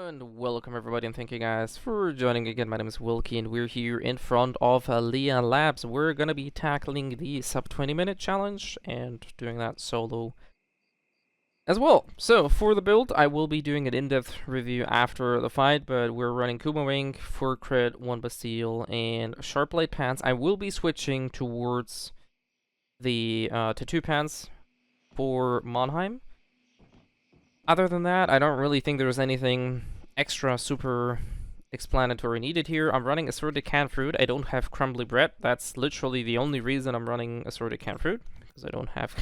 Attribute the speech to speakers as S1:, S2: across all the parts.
S1: And welcome everybody, and thank you guys for joining again. My name is Wilky and we're here in front of LEA Labs. We're gonna be tackling the sub 20-minute challenge and doing that solo as well. So for the build, I will be doing an in-depth review after the fight, but we're running Kumawink, 4 crit, 1 Bastille, and Sharp Blade pants. I will be switching towards the tattoo pants for Monheim. Other than that, I don't really think there's anything extra super explanatory needed here. I'm running assorted canned fruit. I don't have crumbly bread. That's literally the only reason I'm running assorted canned fruit, because I don't have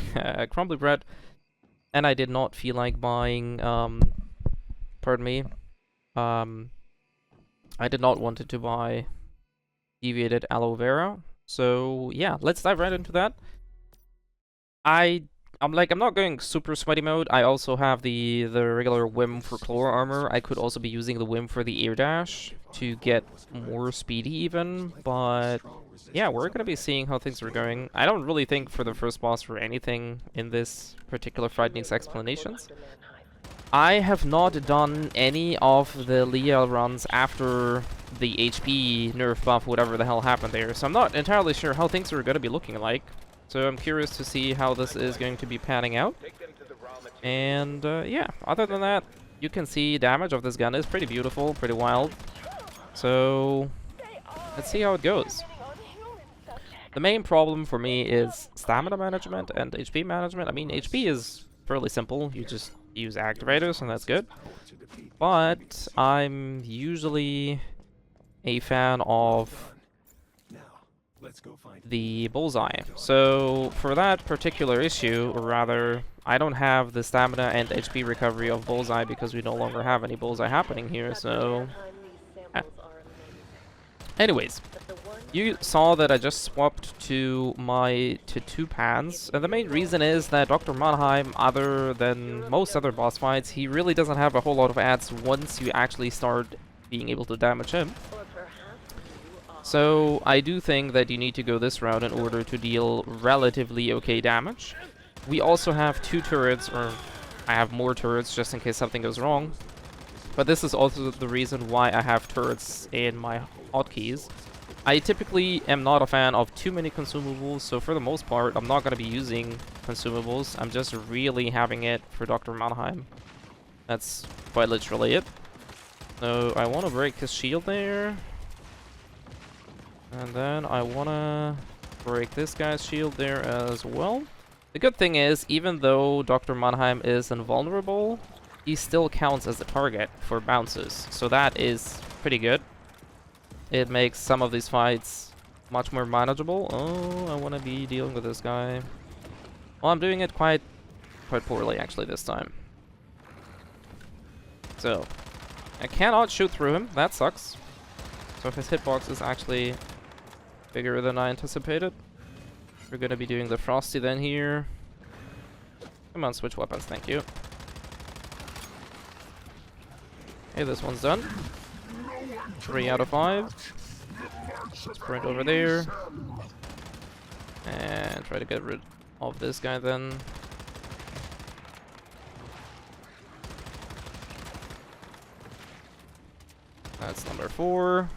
S1: crumbly bread. And I did not feel like buying, pardon me, I did not want to buy deviated aloe vera. So yeah, let's dive right into that. I'm not going super sweaty mode. I also have the regular whim for Chlor armor. I could also be using the whim for the air dash to get more speedy even, but yeah, we're gonna be seeing how things are going. I don't really think for the first boss for anything in this particular fight needs explanations. I have not done any of the LEA runs after the HP nerf buff, whatever the hell happened there, so I'm not entirely sure how things are gonna be looking like. So I'm curious to see how this is going to be panning out. And yeah, other than that, you can see damage of this gun is pretty beautiful, pretty wild. So let's see how it goes. The main problem for me is stamina management and HP management. I mean, HP is fairly simple. You just use activators and that's good. But I'm usually a fan of the bullseye. So for that particular issue, or rather, I don't have the stamina and HP recovery of bullseye because we no longer have any bullseye happening here, so yeah. Anyways, you saw that I just swapped to my tattoo pants, and the main reason is that Dr. Mannheim, other than most other boss fights, he really doesn't have a whole lot of ads once you actually start being able to damage him. So I do think that you need to go this route in order to deal relatively okay damage. We also have 2 turrets, or I have more turrets just in case something goes wrong. But this is also the reason why I have turrets in my hotkeys. I typically am not a fan of too many consumables, so for the most part I'm not going to be using consumables. I'm just really having it for Dr. Mannheim. That's quite literally it. So I want to break his shield there. And then I want to break this guy's shield there as well. The good thing is, even though Dr. Mannheim is invulnerable, he still counts as a target for bounces. So that is pretty good. It makes some of these fights much more manageable. Oh, I want to be dealing with this guy. Well, I'm doing it quite poorly actually this time. So, I cannot shoot through him. That sucks. So his hitbox is actually bigger than I anticipated. We're gonna be doing the Frosty then here. Come on, switch weapons, thank you. Okay, this one's done. 3 out of 5. Sprint over there. And try to get rid of this guy then. That's number 4.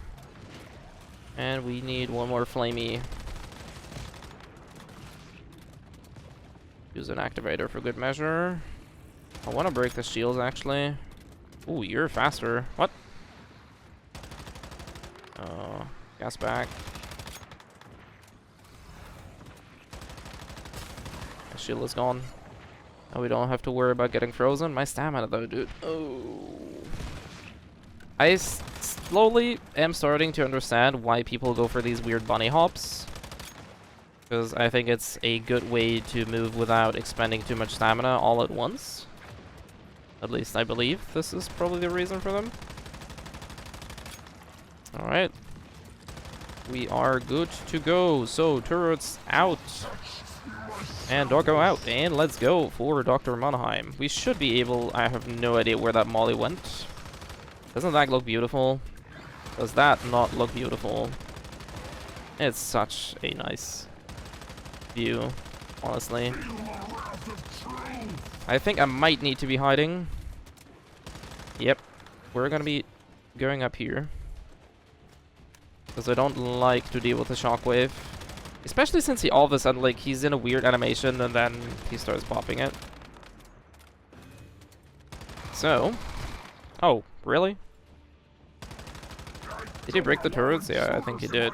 S1: And we need one more flamey. Use an activator for good measure. I want to break the shields actually. Ooh, you're faster. What? Gas back. The shield is gone. Now we don't have to worry about getting frozen. My stamina though, dude. Oh. I slowly am starting to understand why people go for these weird bunny hops. Because I think it's a good way to move without expending too much stamina all at once. At least I believe this is probably the reason for them. Alright. We are good to go. So, turrets out. And doggo out. And let's go for Dr. Mannheim. We should be able... I have no idea where that molly went. Doesn't that look beautiful? Does that not look beautiful? It's such a nice view, honestly. I think I might need to be hiding. Yep. we're gonna be going up here. Because I don't like to deal with the shockwave. Especially since he all of a sudden, like, he's in a weird animation and then he starts popping it. So. Oh, really? Did he break the turrets? Yeah, I think he did.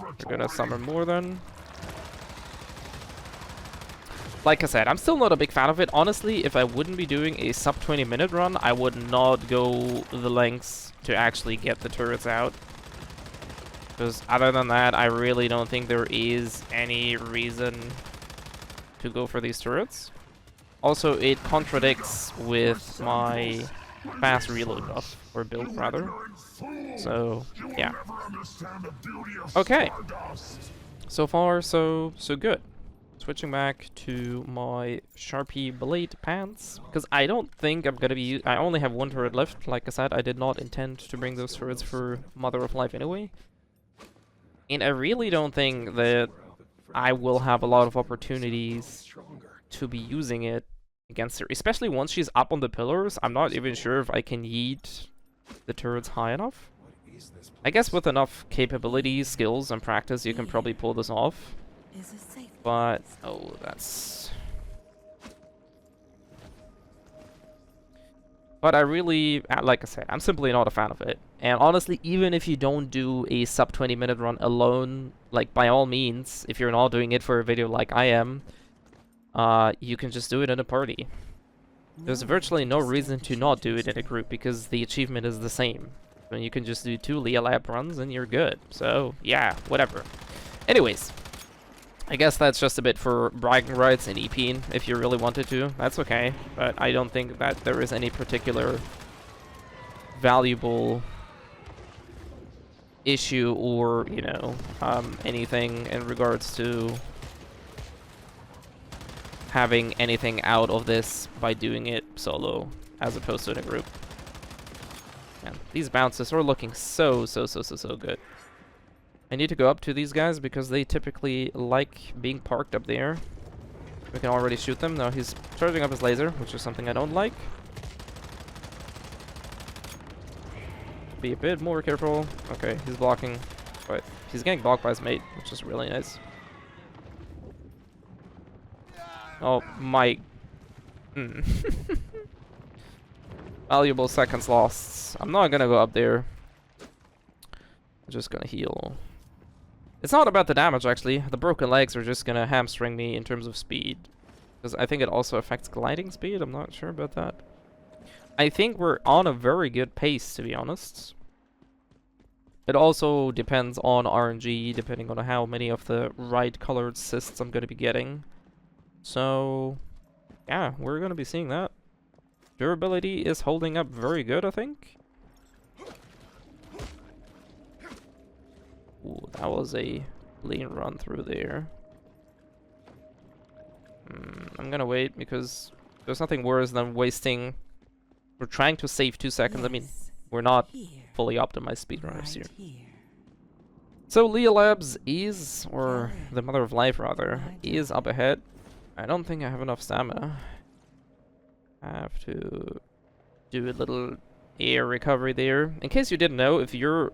S1: We're gonna summon more then. Like I said, I'm still not a big fan of it. Honestly, if I wouldn't be doing a sub 20-minute run, I would not go the lengths to actually get the turrets out. Because other than that, I really don't think there is any reason to go for these turrets. Also, it contradicts with my fast reload buff, or build rather. So, yeah. Okay. So far, so good. Switching back to my Sharpie blade pants, because I don't think I'm gonna be. I only have one turret left. Like I said, I did not intend to bring those turrets for Mother of Life anyway. And I really don't think that I will have a lot of opportunities to be using it against her. Especially once she's up on the pillars, I'm not even sure if I can yeet the turrets high enough. I guess with enough capabilities, skills, and practice, you can probably pull this off. But, oh, that's... But I really, like I said, I'm simply not a fan of it. And honestly, even if you don't do a sub 20-minute run alone, like by all means, if you're not doing it for a video like I am, you can just do it in a party. There's virtually no reason to not do it in a group because the achievement is the same. And you can just do 2 LEA lab runs and you're good. So, yeah, whatever. Anyways, I guess that's just a bit for bragging rights and EPing if you really wanted to. That's okay, but I don't think that there is any particular valuable issue or, you know, anything in regards to having anything out of this by doing it solo as opposed to in a group. And these bounces are looking so good. I need to go up to these guys because they typically like being parked up there. We can already shoot them. Now he's charging up his laser, which is something I don't like. Be a bit more careful. Okay, he's blocking, but he's getting blocked by his mate, which is really nice. Oh my... Valuable seconds lost. I'm not gonna go up there. I'm just gonna heal. It's not about the damage, actually. The broken legs are just gonna hamstring me in terms of speed. Because I think it also affects gliding speed. I'm not sure about that. I think we're on a very good pace, to be honest. It also depends on RNG, depending on how many of the right colored cysts I'm gonna be getting. So, yeah, we're gonna be seeing that. Durability is holding up very good, I think. Ooh, that was a clean run through there. I'm gonna wait because there's nothing worse than wasting... We're trying to save 2 seconds. I mean, we're not fully optimized speedrunners here. So LEA Labs is, or the Mother of Life rather, is up ahead. I don't think I have enough stamina. I have to do a little air recovery there. In case you didn't know, if you're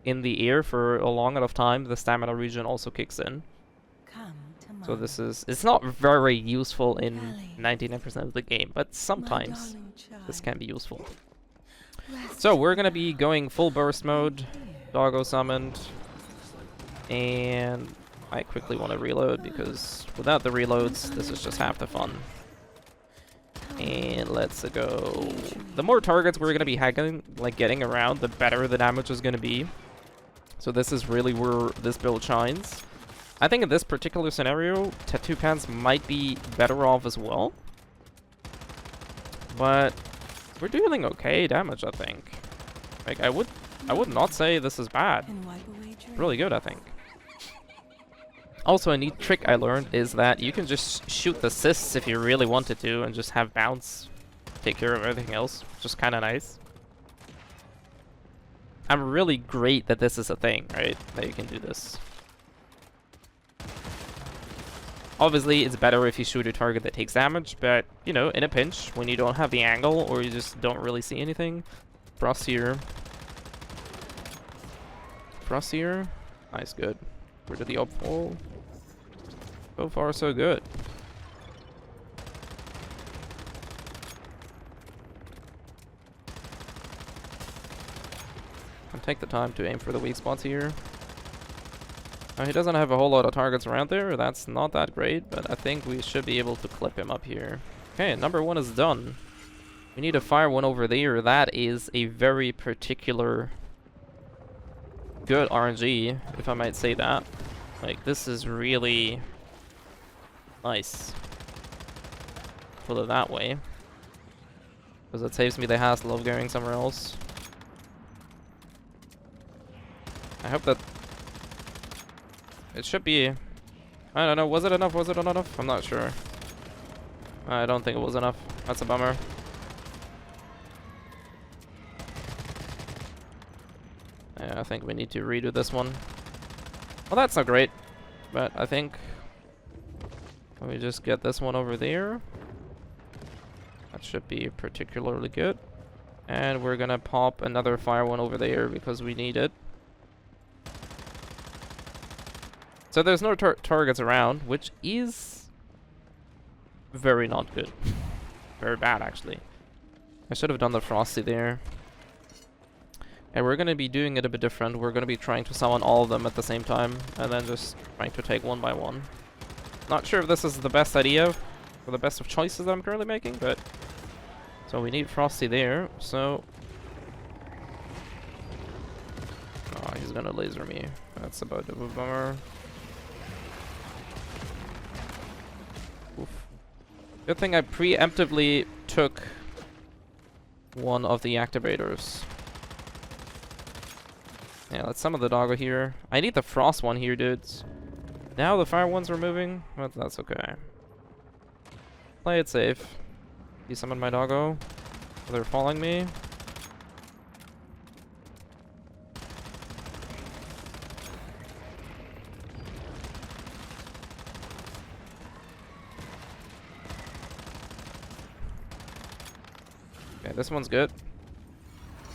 S1: in the air for a long enough time, the stamina regen also kicks in. So this is, it's not very useful in 99% of the game, but sometimes this can be useful. So we're gonna be going full burst mode, doggo summoned, and I quickly want to reload because without the reloads, this is just half the fun. And let's go. The more targets we're gonna be hacking, like getting around, the better the damage is gonna be. So this is really where this build shines. I think in this particular scenario, Tattoo Pants might be better off as well. But we're doing okay damage, I think. Like I would not say this is bad. Really good, I think. Also, a neat trick I learned is that you can just shoot the cysts if you really wanted to and just have bounce take care of everything else. Just kind of nice. I'm really great that this is a thing, right? That you can do this. Obviously, it's better if you shoot a target that takes damage, but, you know, in a pinch, when you don't have the angle or you just don't really see anything, Frostier. Frostier. Nice, good. Where did the up fall? So far, so good. And take the time to aim for the weak spots here. Now, he doesn't have a whole lot of targets around there. That's not that great, but I think we should be able to clip him up here. Okay, number 1 is done. We need to fire one over there. That is a very particular good RNG, if I might say that. Like, this is really nice. Put it that way. Because it saves me the hassle of going somewhere else. I hope that... It should be... I don't know, was it enough? Was it not enough? I'm not sure. I don't think it was enough. That's a bummer. Yeah, I think we need to redo this one. Well, that's not great. But I think... Let me just get this one over there. That should be particularly good. And we're gonna pop another fire one over there because we need it. So there's no targets around, which is very not good. Very bad, actually. I should have done the Frosty there. And we're going to be doing it a bit different. We're going to be trying to summon all of them at the same time, and then just trying to take one by one. Not sure if this is the best idea, or the best of choices that I'm currently making, but... So we need Frosty there, so... Oh, he's going to laser me. That's about a bummer. Good thing I preemptively took one of the activators. Yeah, let's summon the doggo here. I need the frost one here, dudes. Now the fire ones are moving, but that's okay. Play it safe. You summon my doggo. They're following me. Okay, this one's good.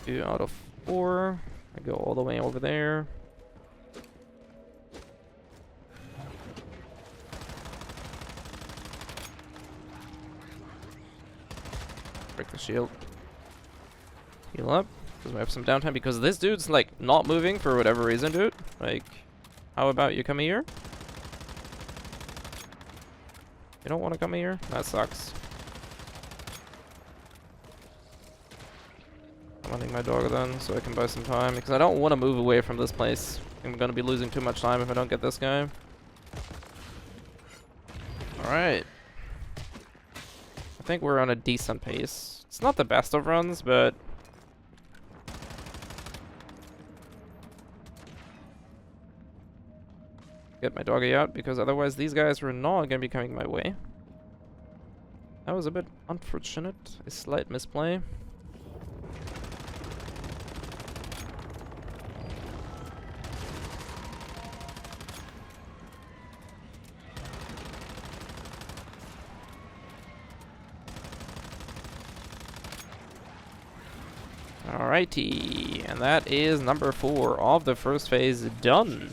S1: 2 out of 4. I go all the way over there. Break the shield. Heal up. Because we have some downtime. Because this dude's like not moving for whatever reason, dude. Like, how about you come here? You don't want to come here? That sucks. I'm running my dog then, so I can buy some time, because I don't want to move away from this place. I'm going to be losing too much time if I don't get this guy. Alright. I think we're on a decent pace. It's not the best of runs, but... Get my doggy out, because otherwise these guys were not going to be coming my way. That was a bit unfortunate. A slight misplay. Alrighty, and that is number 4 of the first phase done.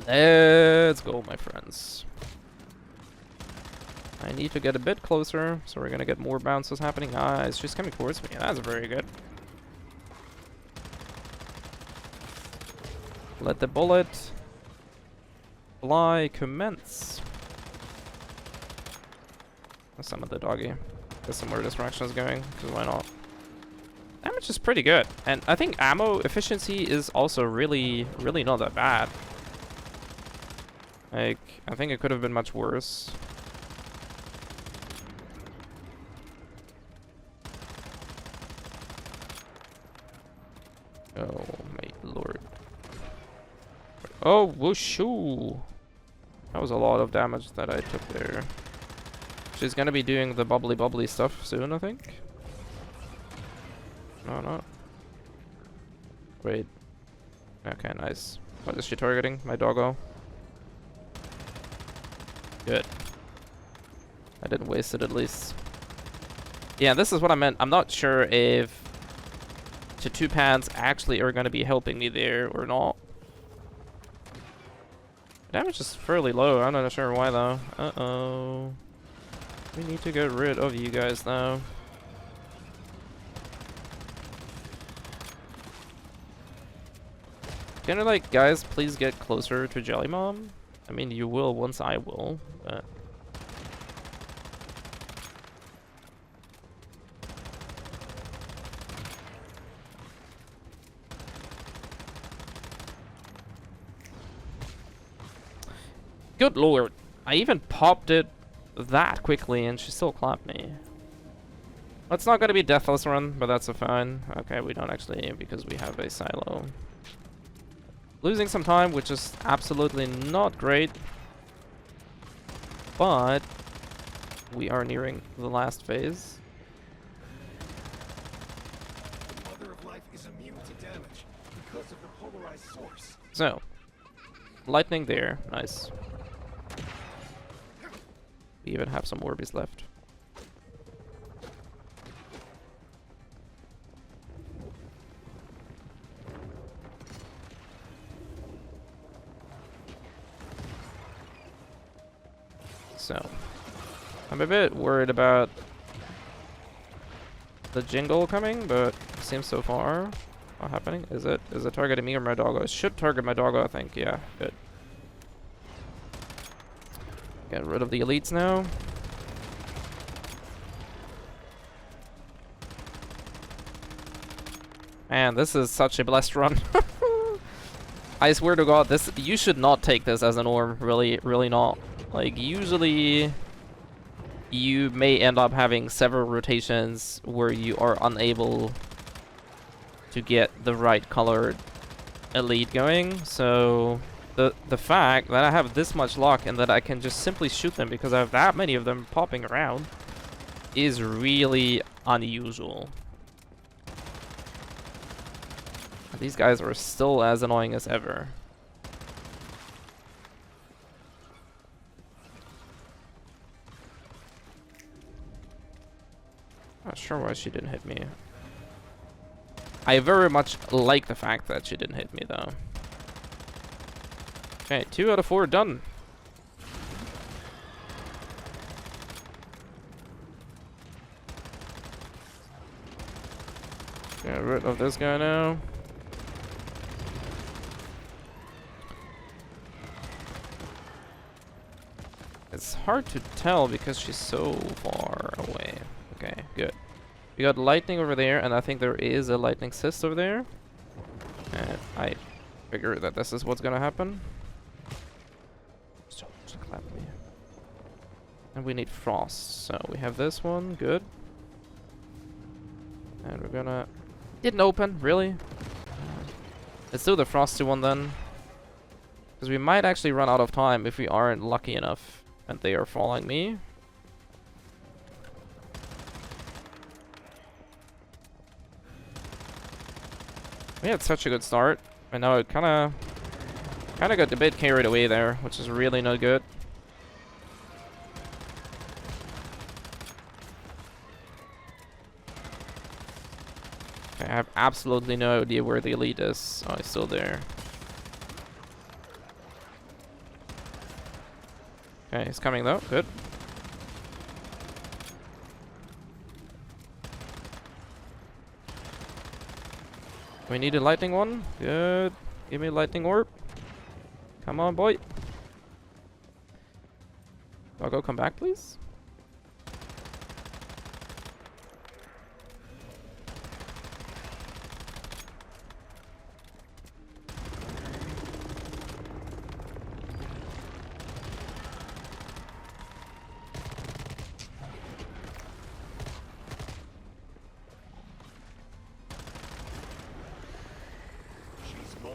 S1: Let's go, my friends. I need to get a bit closer, so we're gonna get more bounces happening. Nice, she's coming towards me. That's very good. Let the bullet fly commence. Let's summon the doggy. Get some more distractions going, because why not? Damage is pretty good, and I think ammo efficiency is also really not that bad. Like, I think it could have been much worse. Oh my lord. Oh, whooshu! That was a lot of damage that I took there. She's gonna be doing the bubbly stuff soon, I think. No, no. Wait. Okay, nice. What is she targeting? My doggo? Good. I didn't waste it at least. Yeah, this is what I meant. I'm not sure if to 2 pads actually are going to be helping me there or not. Damage is fairly low. I'm not sure why though. Uh-oh. We need to get rid of you guys now. Can you, like, guys, please get closer to Jelly Mom? I mean, you will once I will, but... Good lord. I even popped it that quickly and she still clapped me. It's not gonna be Deathless Run, but that's a fine. Okay, we don't actually, because we have a silo. Losing some time, which is absolutely not great. But we are nearing the last phase.
S2: The Mother of Life is immune to damage because of the polarized source.
S1: So, lightning there, nice. We even have some Orbeez left. So, I'm a bit worried about the jingle coming, but it seems so far not happening. Is it targeting me or my doggo? It should target my doggo, I think. Yeah, good. Get rid of the elites now. Man, this is such a blessed run. I swear to God, this you should not take this as an orm. Really, really not. Like, usually you may end up having several rotations where you are unable to get the right colored elite going. So the fact that I have this much luck and that I can just simply shoot them because I have that many of them popping around is really unusual. These guys are still as annoying as ever. Not sure why she didn't hit me. I very much like the fact that she didn't hit me though. Okay, 2 out of 4 done. Get rid of this guy now. It's hard to tell because she's so far away. Okay, good. We got lightning over there, and I think there is a lightning cyst over there. And I figure that this is what's gonna happen. So, just clap me. And we need frost, so we have this one, good. And we're gonna... Didn't open, really? Let's do the frosty one then. Because we might actually run out of time if we aren't lucky enough and they are following me. We had such a good start. I know it kind of got a bit carried away there, which is really not good. Okay, I have absolutely no idea where the elite is. Oh, he's still there. Okay, he's coming though. Good. We need a lightning one. Good. Give me a lightning orb. Come on, boy. Doggo, come back, please.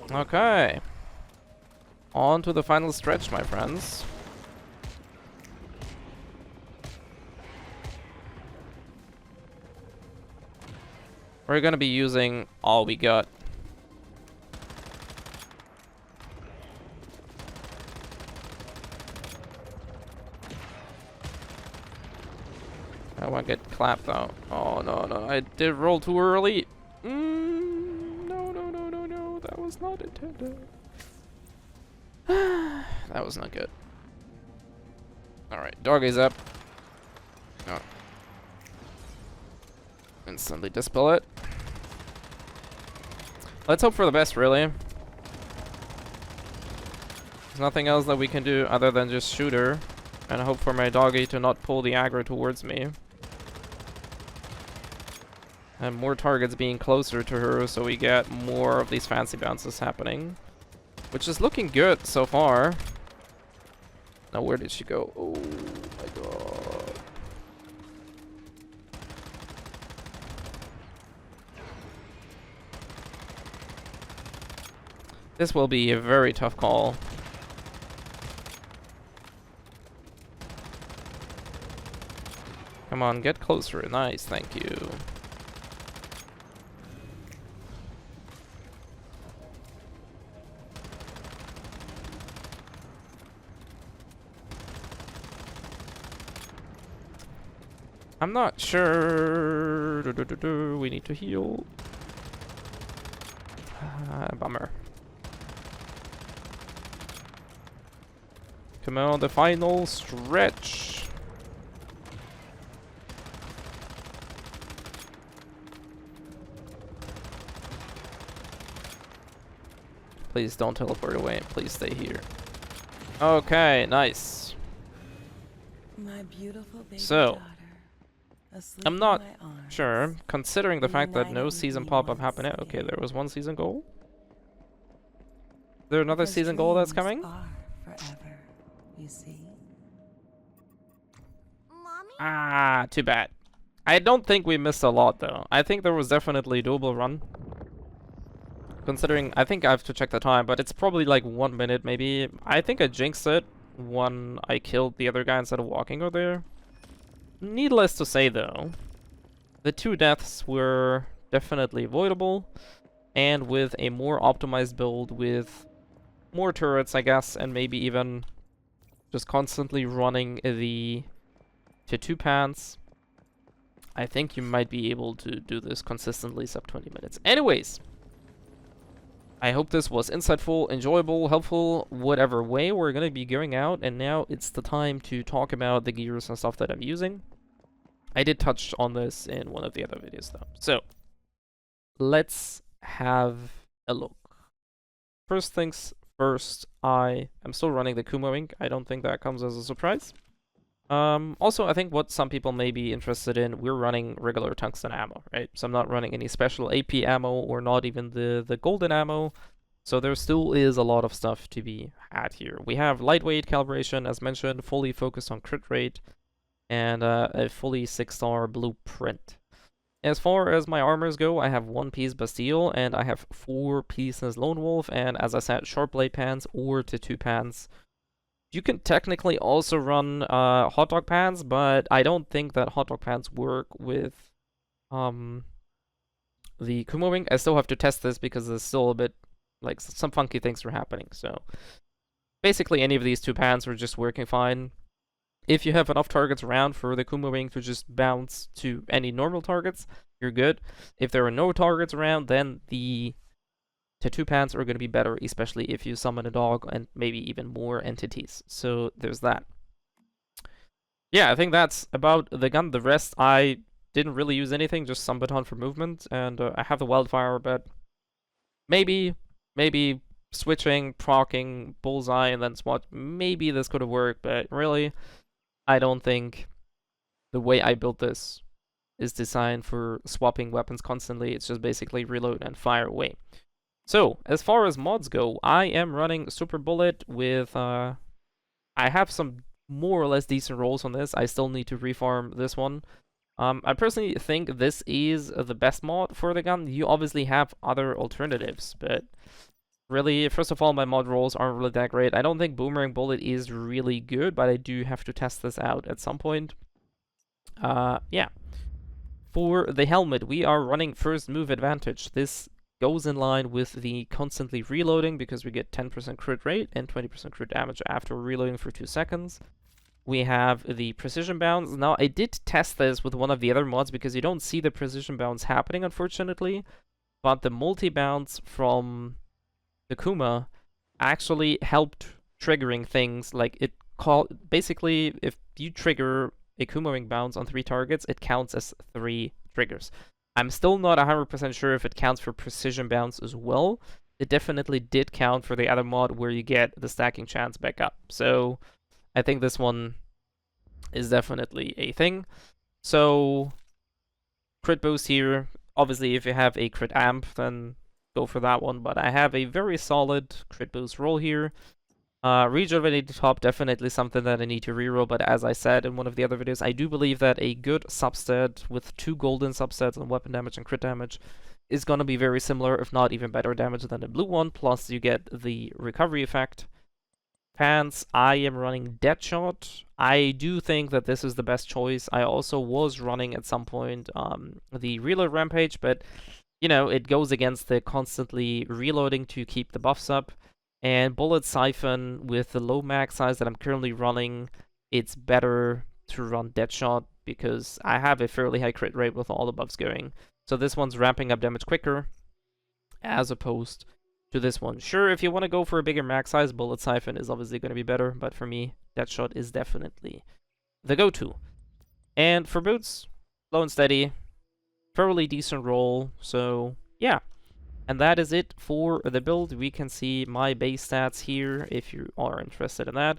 S1: Okay. On to the final stretch, my friends. We're gonna be using all we got. I won't get clapped though. Oh no, no, I did roll too early. was not intended. That was not good. Alright, doggy's up. Oh. Instantly dispel it. Let's hope for the best, really. There's nothing else that we can do other than just shoot her and hope for my doggy to not pull the aggro towards me. And more targets being closer to her so we get more of these fancy bounces happening. Which is looking good so far. Now where did she go? Oh my god. This will be a very tough call. Come on, get closer. Nice, thank you. I'm not sure. We need to heal. Bummer. Come on, the final stretch. Please don't teleport away. Please stay here. Okay, nice.
S3: My beautiful baby
S1: So,
S3: daughter, asleep
S1: I'm
S3: in
S1: not
S3: my arms.
S1: sure, considering the fact that no
S3: United we
S1: season
S3: be
S1: pop-up
S3: once
S1: happened. Okay,
S3: again.
S1: there was one season goal. Is there another
S3: Because
S1: season goal that's
S3: dreams
S1: coming?
S3: are forever, you see.
S1: Ah, too bad. I don't think we missed a lot, though. I think there was definitely a doable run. Considering, I think I have to check the time, but it's probably like 1 minute, maybe. I think I jinxed it when I killed the other guy instead of walking over there. Needless to say, though, the 2 deaths were definitely avoidable. And with a more optimized build with more turrets, I guess, and maybe even just constantly running the to 2 pants, I think you might be able to do this consistently sub 20 minutes. Anyways, I hope this was insightful, enjoyable, helpful, whatever way. We're going to be going out, and now it's the time to talk about the gears and stuff that I'm using. I did touch on this in one of the other videos, though. So, let's have a look. First things first, I am still running the Kumawink. I don't think that comes as a surprise. Also, I think what some people may be interested in, we're running regular tungsten ammo, right? So I'm not running any special AP ammo or not even the golden ammo. So there still is a lot of stuff to be had here. We have lightweight calibration, as mentioned, fully focused on crit rate, and a fully 6-star blueprint. As far as my armors go, I have 1 piece Bastille, and I have 4 pieces Lone Wolf, and as I said, Sharp Blade Pants or to 2 pants. You can technically also run hot dog pants, but I don't think that hot dog pants work with the Kumawink. I still have to test this because there's still a bit, like, some funky things are happening. So basically any of these 2 pants are just working fine. If you have enough targets around for the Kumawink to just bounce to any normal targets, you're good. If there are no targets around, then the tattoo pants are going to be better, especially if you summon a dog and maybe even more entities. So there's that. Yeah, I think that's about the gun. The rest, I didn't really use anything, just some baton for movement, and I have the wildfire, but maybe switching, proccing, bullseye, and then SWAT, maybe this could have worked, but really, I don't think the way I built this is designed for swapping weapons constantly. It's just basically reload and fire away. So, as far as mods go, I am running Super Bullet with, I have some more or less decent rolls on this. I still need to refarm this one. I personally think this is the best mod for the gun. You obviously have other alternatives, but really, first of all, my mod rolls aren't really that great. I don't think Boomerang Bullet is really good, but I do have to test this out at some point. Yeah. For the helmet, we are running First Move Advantage. This goes in line with the constantly reloading because we get 10% crit rate and 20% crit damage after reloading for 2 seconds. We have the precision bounce. Now, I did test this with one of the other mods because you don't see the precision bounce happening, unfortunately. But the multi-bounce from the Kuma actually helped triggering things like basically if you trigger a Kumawink bounce on 3 targets, it counts as 3 triggers. I'm still not 100% sure if it counts for precision bounce as well. It definitely did count for the other mod where you get the stacking chance back up. So I think this one is definitely a thing. So crit boost here. Obviously, if you have a crit amp, then go for that one. But I have a very solid crit boost roll here. Rejuvenated top, definitely something that I need to reroll, but as I said in one of the other videos, I do believe that a good substat with 2 golden substats on weapon damage and crit damage is going to be very similar, if not even better damage than the blue one, plus you get the recovery effect. Pants, I am running Deadshot. I do think that this is the best choice. I also was running at some point the Reload Rampage, but you know, it goes against the constantly reloading to keep the buffs up. And Bullet Siphon, with the low mag size that I'm currently running, it's better to run Deadshot because I have a fairly high crit rate with all the buffs going. So this one's ramping up damage quicker as opposed to this one. Sure, if you want to go for a bigger mag size, Bullet Siphon is obviously going to be better, but for me, Deadshot is definitely the go-to. And for boots, low and steady, fairly decent roll, so yeah. And that is it for the build. We can see my base stats here if you are interested in that.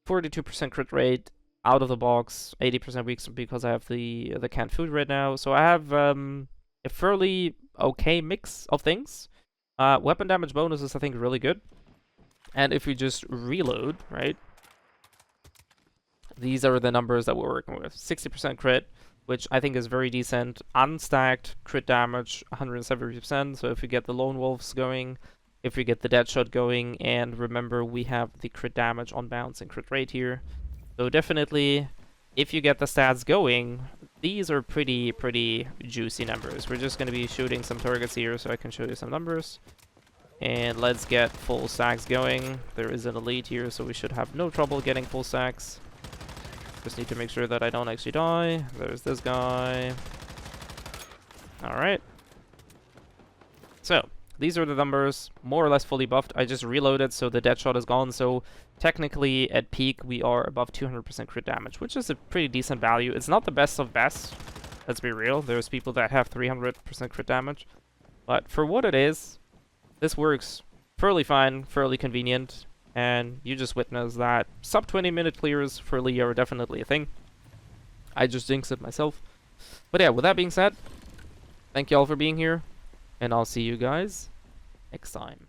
S1: 42% crit rate out of the box, 80% weak because I have the canned food right now. So I have a fairly okay mix of things. Weapon damage bonus is, I think, really good. And if we just reload, right? These are the numbers that we're working with. 60% crit, which I think is very decent. Unstacked crit damage, 170%. So if we get the Lone Wolves going, if we get the Deadshot going, and remember we have the crit damage on bounce and crit rate here. So definitely, if you get the stats going, these are pretty juicy numbers. We're just going to be shooting some targets here so I can show you some numbers. And let's get full stacks going. There is an elite here, so we should have no trouble getting full stacks. Just need to make sure that I don't actually die. There's this guy. Alright. So, these are the numbers, more or less fully buffed. I just reloaded, so the Deadshot is gone. So, technically, at peak, we are above 200% crit damage, which is a pretty decent value. It's not the best of best, let's be real. There's people that have 300% crit damage. But for what it is, this works fairly fine, fairly convenient. And you just witness that sub 20-minute clears for LEA are definitely a thing. I just jinxed it myself. But yeah, with that being said, thank you all for being here, and I'll see you guys next time.